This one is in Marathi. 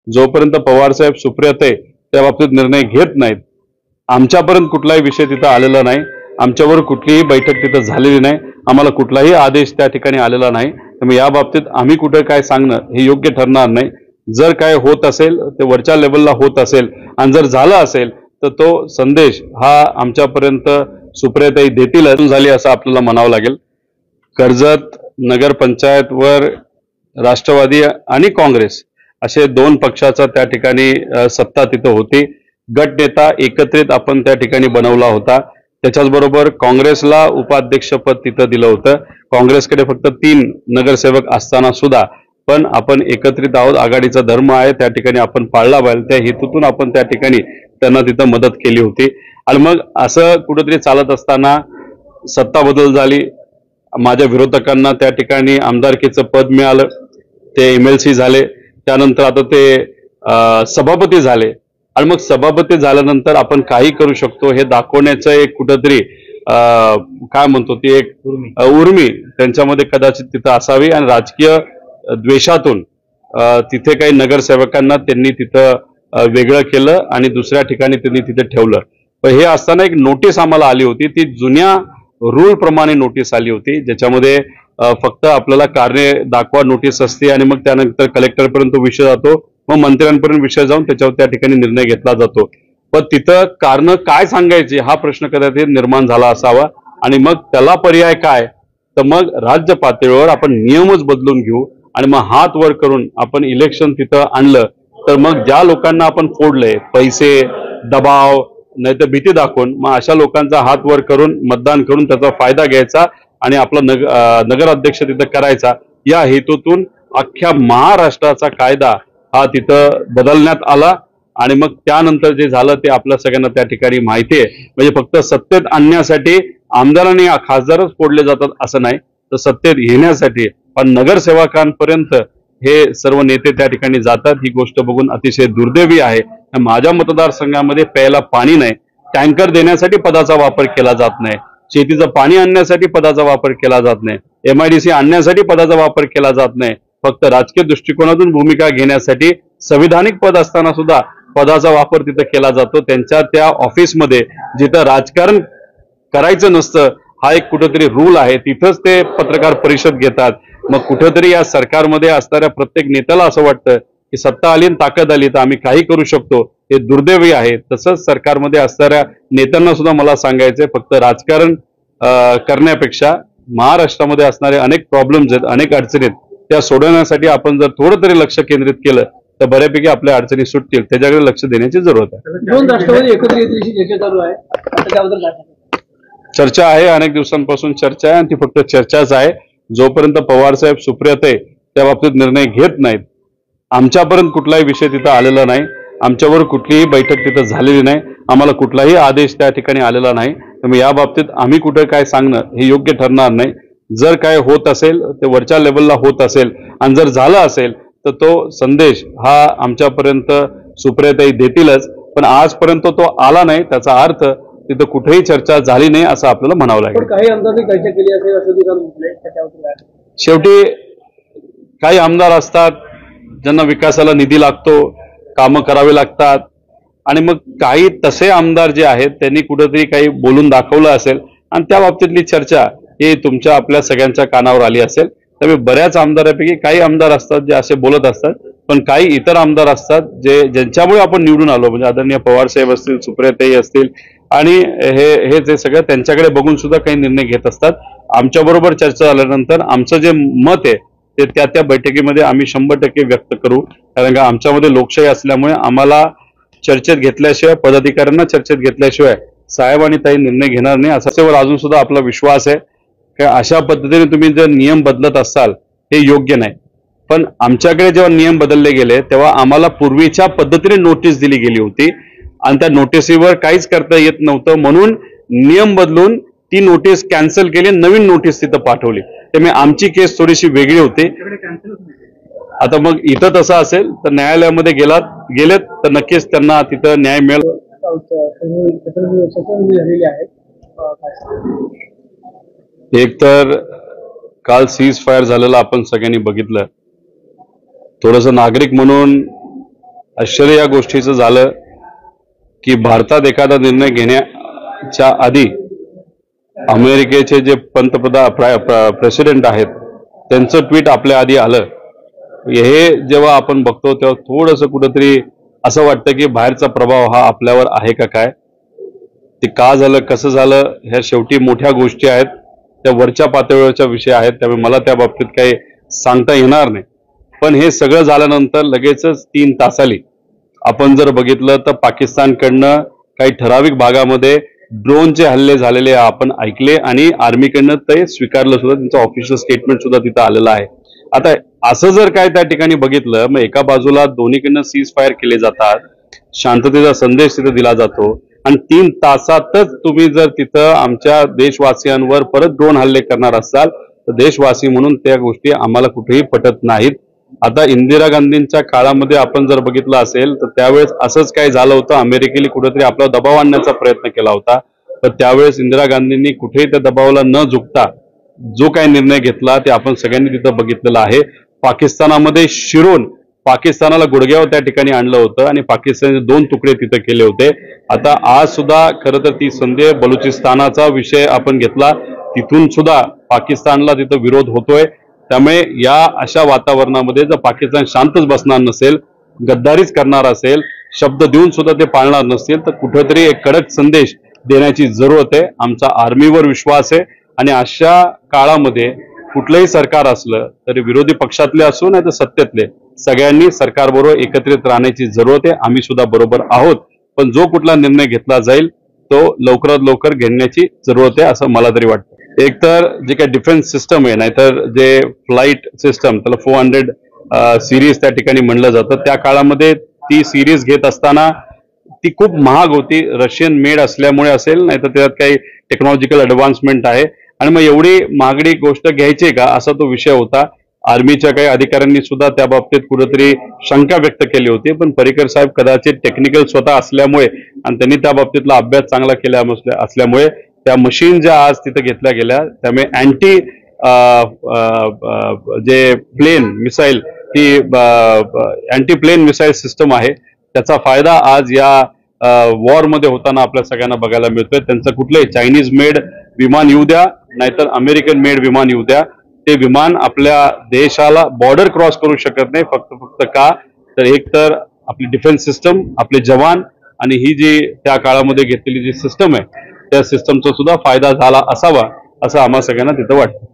जोपर्यंत पवारसाहेब सुप्रियाताई त्या बाबतीत निर्णय घेत नाहीत, आमच्यापर्यंत कुठलाही विषय तिथं आलेला नाही, आमच्यावर कुठलीही बैठक तिथं झालेली नाही, आम्हाला कुठलाही आदेश त्या ठिकाणी आलेला नाही। त्यामुळे या बाबतीत आम्ही कुठे काय सांगणं हे योग्य ठरणार नाही। जर काय होत असेल ते वरच्या लेवलला होत असेल आणि जर झालं असेल तर तो संदेश हा आमच्यापर्यंत सुप्रियाताई देतील झाली असं आपल्याला म्हणावं लागेल। कर्जत नगरपंचायत वर राष्ट्रवादी आणि काँग्रेस असे दोन पक्षाचा त्या ठिकाणी सत्ता तिथं होती। गट नेता एकत्रित आपण त्या ठिकाणी बनवला होता। त्याच्याचबरोबर काँग्रेसला उपाध्यक्षपद तिथं दिलं होतं। काँग्रेसकडे फक्त 3 नगरसेवक असताना सुद्धा पण आपण एकत्रित आहोत, आघाडीचा धर्म आहे त्या ठिकाणी आपण पाळला पाहिजे, त्या हेतूतून आपण त्या ठिकाणी त्यांना तिथं मदत केली होती। आणि मग असं कुठेतरी चालत असताना सत्ता बदल झाली, माझ्या विरोधकांना त्या ठिकाणी आमदारकीचं पद मिळालं, ते MLC झाले, त्यानंतर आता ते सभापती झाले आणि मग सभापती झाल्यानंतर आपण काही करू शकतो हे दाखवण्याचं एक कुठेतरी काय म्हणतो ती एक उर्मी त्यांच्यामध्ये कदाचित तिथं असावी आणि राजकीय द्वेषातून तिथे काही नगरसेवकांना त्यांनी तिथं वेगळं केलं आणि दुसऱ्या ठिकाणी त्यांनी तिथे ठेवलं। पण हे असताना एक नोटीस आम्हाला आली होती, ती जुन्या रूल प्रमाणे नोटीस आली होती, ज्याच्यामध्ये फक्त आपल्याला कारणे दाखवा नोटीस असते आणि मग त्यानंतर कलेक्टरपर्यंत विषय जातो, मग मंत्र्यांपर्यंत विषय जाऊन त्याच्यावर त्या ठिकाणी निर्णय घेतला जातो। पण तिथं कारण काय सांगायचे हा प्रश्न कदाचित निर्माण झाला असावा आणि मग त्याला पर्याय काय, तर मग राज्य पातळीवर आपण नियमच बदलून घेऊ आणि मग हात वर करून आपण इलेक्शन तिथं आणलं तर मग ज्या लोकांना आपण फोडलंय पैसे दबाव नाही तर भीती दाखवून मग अशा लोकांचा हात वर करून मतदान करून त्याचा फायदा घ्यायचा आणि आपला नगराध्यक्ष तिथं करायचा, या हेतूतून अख्ख्या महाराष्ट्राचा कायदा हा तिथं बदलण्यात आला। आणि मग त्यानंतर जे झालं ते आपल्या सगळ्यांना त्या ठिकाणी माहिती आहे। म्हणजे फक्त सत्तेत आणण्यासाठी आमदारांनी खासदारच फोडले जातात असं नाही, तर सत्तेत येण्यासाठी पण नगरसेवकांपर्यंत हे सर्व नेते त्या ठिकाणी जातात, ही गोष्ट बघून अतिशय दुर्दैवी आहे। माझ्या मतदारसंघामध्ये प्यायला पाणी नाही, टँकर देण्यासाठी पदाचा वापर केला जात नाही, शेतीचं पाणी आणण्यासाठी पदाचा वापर केला जात नाही, MIDC आणण्यासाठी पदाचा वापर केला जात नाही, फक्त राजकीय दृष्टिकोनातून भूमिका घेण्यासाठी संविधानिक पद असताना सुद्धा पदाचा वापर तिथं केला जातो। त्यांच्या त्या ऑफिसमध्ये जिथं राजकारण करायचं नसतं हा एक कुठेतरी रूल आहे, तिथंच ते पत्रकार परिषद घेतात। मग कुठेतरी या सरकारमध्ये असणाऱ्या प्रत्येक नेत्याला असं वाटतं की सत्ता आली आणि ताकद आली तर आम्ही काही करू शकतो, हे दुर्दैवी आहे। तसंच सरकारमध्ये असणाऱ्या नेत्यांना सुद्धा मला सांगायचंय, फक्त राजकारण करण्यापेक्षा महाराष्ट्रामध्ये असणारे अनेक प्रॉब्लेम्स आहेत, अनेक अडचणी आहेत, त्या सोडवण्यासाठी आपण जर थोडं तरी लक्ष केंद्रित केलं तर बऱ्यापैकी आपल्या अडचणी सुटतील, त्याच्याकडे लक्ष देण्याची जरूरत आहे। दोन राष्ट्रवादी एकत्र येण्याची चर्चा चालू आहे, त्याबद्दल काय? चर्चा आहे, अनेक दिवसांपासून चर्चा आहे आणि ती फक्त चर्चाच आहे। जोपर्यंत पवारसाहेब सुप्रियाताई त्या बाबतीत निर्णय घेत नाहीत, आमच्यापर्यंत कुठलाही विषय तिथं आलेला नाही, आमच्यावर कुठलीही बैठक तिथं झालेली नाही, आम्हाला कुठलाही आदेश त्या ठिकाणी आलेला नाही। त्यामुळे या बाबतीत आम्ही कुठे काय सांगणं हे योग्य ठरणार नाही। जर काय होत असेल ते वरच्या लेवलला होत असेल आणि जर झालं असेल तर तो संदेश हा आमच्यापर्यंत सुप्रियाताई देतीलच, पण आजपर्यंत तो आला नाही, त्याचा अर्थ तिथं कुठेही चर्चा झाली नाही असं आपल्याला म्हणावं लागेल। काही आमदारांनी चर्चा केली असेल असं देखील म्हटलंय, त्याच्याबद्दल शेवटी काही आमदार असतात ज्यांना विकासाला निधी लागतो, कामं करावी लागतात आणि मग काही तसे आमदार जे आहेत त्यांनी कुठेतरी काही बोलून दाखवलं असेल आणि त्या बाबतीतली चर्चा ही तुमच्या आपल्या सगळ्यांच्या कानावर आली असेल। त्यामुळे बऱ्याच आमदारांपैकी काही आमदार असतात जे असे बोलत असतात, पण काही इतर आमदार असतात जे ज्यांच्यामुळे आपण निवडून आलो, म्हणजे आदरणीय पवार साहेब असतील, सुप्रियाताई असतील आणि हे जे सगळं त्यांच्याकडे बघून सुद्धा काही निर्णय घेत असतात। आमच्या बरोबर चर्चा झाल्यानंतर आमचं जे मत आहे ते त्या बैठकीमध्ये आम्ही 100% व्यक्त करू, कारण का आमच्यामध्ये लोकशाही असल्यामुळे आम्हाला चर्चेत घेतल्याशिवाय, पदाधिकाऱ्यांना चर्चेत घेतल्याशिवाय साहेब आणि ताई निर्णय घेणार नाही असावर अजून सुद्धा आपला विश्वास आहे। अशा पद्धतीने तुम्ही जर नियम बदलत असाल हे योग्य नाही, पण आमच्याकडे जेव्हा नियम बदलले गेले तेव्हा आम्हाला पूर्वीच्या पद्धतीने नोटीस दिली गेली होती आणि त्या नोटीसीवर काहीच करता येत नव्हतं, म्हणून नियम बदलून ती नोटीस कॅन्सल केली, नवीन नोटीस तिथं पाठवली। त्यामुळे आमची केस थोडीशी वेगळी होती। आता मग इथं तसं असेल तर न्यायालयामध्ये गेलेत तर नक्कीच त्यांना तिथं न्याय मिळेल। एक तर काल सीज फायर झालेलं आपण सगळ्यांनी बघितलं, थोडंसं नागरिक म्हणून आश्चर्य या गोष्टीचं झालं की भारतात एखादा निर्णय घेण्याच्या आधी अमेरिकेचे जे पंतप्रधान प्रेसिडेंट आहेत त्यांचं ट्विट आपल्या आधी आलं. हे जेव्हा आपण बघतो तेव्हा थोडंसं कुठंतरी असं वाटतं की बाहेरचा प्रभाव हा आपल्यावर आहे का काय. ते का झालं, कसं झालं, ह्या शेवटी मोठ्या गोष्टी आहेत, त्या वरच्या पातळीवरच्या विषय आहेत, त्यामुळे मला त्या बाबतीत काही सांगता येणार नाही. पण हे सगळं झाल्यानंतर लगेचच 3 तासाली आपण जर बघितलं तर पाकिस्तानकडनं काही ठराविक भागामध्ये ड्रोनचे हल्ले झालेले आपण ऐकले आणि आर्मीकडनं ते स्वीकारलं सुद्धा. त्यांचं ऑफिशियल स्टेटमेंट सुद्धा तिथं आलेलं आहे. आता असं जर काय त्या ठिकाणी बघितलं, मग एका बाजूला दोन्हीकडनं सीज फायर केले जातात, शांततेचा संदेश तिथे दिला जातो आणि 3 तासातच तुम्ही जर तिथं आमच्या देशवासियांवर परत ड्रोन हल्ले करणार असाल तर देशवासी म्हणून त्या गोष्टी आम्हाला कुठेही पटत नाहीत. आता इंदिरा गांधींच्या काळामध्ये आपण जर बघितलं असेल तर त्यावेळेस असंच काय झालं होतं. अमेरिकेने कुठेतरी आपला दबाव आणण्याचा प्रयत्न केला होता, पण त्यावेळेस इंदिरा गांधींनी कुठेही त्या दबावाला न झुकता जो काही निर्णय घेतला ते आपण सगळ्यांनी तिथं बघितलेलं आहे. पाकिस्तानामध्ये शिरून पाकिस्तानाला गुडघ्यावर त्या ठिकाणी आणलं होतं आणि पाकिस्तानचे 2 तुकडे तिथं केले होते. आता आज सुद्धा खरं तर ती संधी बलुचिस्तानाचा विषय आपण घेतला, तिथून सुद्धा पाकिस्तानला तिथं विरोध होतोय. त्यामुळे या अशा वातावरणामध्ये जर पाकिस्तान शांतच बसणार नसेल, गद्दारीच करणार असेल, शब्द देऊन सुद्धा ते पाळणार नसतील तर कुठेतरी एक कडक संदेश देण्याची जरूरत आहे. आमचा आर्मीवर विश्वास आहे आणि अशा काळामध्ये कुठलंही सरकार असलं तरी विरोधी पक्षातले असो नाही तर सत्तेतले सगळ्यांनी सरकारबरोबर एकत्रित राहण्याची जरूरत आहे. आम्ही सुद्धा बरोबर आहोत, पण जो कुठला निर्णय घेतला जाईल तो लवकरात लवकर घेण्याची जरूरत आहे असं मला तरी वाटतं. एक तर जे काही डिफेन्स सिस्टम आहे, नाहीतर जे फ्लाईट सिस्टम त्याला 400 सिरीज त्या ठिकाणी म्हणलं जातं, त्या काळामध्ये ती सिरीज घेत असताना ती खूप महाग होती. रशियन मेड असल्यामुळे असेल, नाहीतर त्यात काही टेक्नॉलॉजिकल ॲडव्हान्समेंट आहे आणि मग एवढी महागडी गोष्ट घ्यायची का असा तो विषय होता. आर्मीच्या काही अधिकाऱ्यांनी सुद्धा त्या बाबतीत कुठेतरी शंका व्यक्त केली होती. पण पर्रिकर साहेब कदाचित टेक्निकल स्वतः असल्यामुळे आणि त्यांनी त्या बाबतीतला अभ्यास चांगला केला असल्यामुळे त्या मशीन ज्या आज तिथे घेतल्या गेल्या त्यामुळे अँटी जे प्लेन मिसाईल ही अँटी प्लेन मिसाईल सिस्टम आहे त्याचा फायदा आज या वॉरमध्ये होताना आपल्या सगळ्यांना बघायला मिळतोय. त्यांचं कुठलंही चायनीज मेड विमान येऊ द्या नाहीतर अमेरिकन मेड विमान येऊ द्या, ते विमान आपल्या देशाला बॉर्डर क्रॉस करू शकत नाही. फक्त का तर एक तर आपली डिफेन्स सिस्टम, आपले जवान आणि ही जी त्या काळामध्ये घेतलेली जी सिस्टम आहे त्या सिस्टमचा सुद्धा फायदा झाला असावा असं आम्हा सगळ्यांना तिथं वाटतं.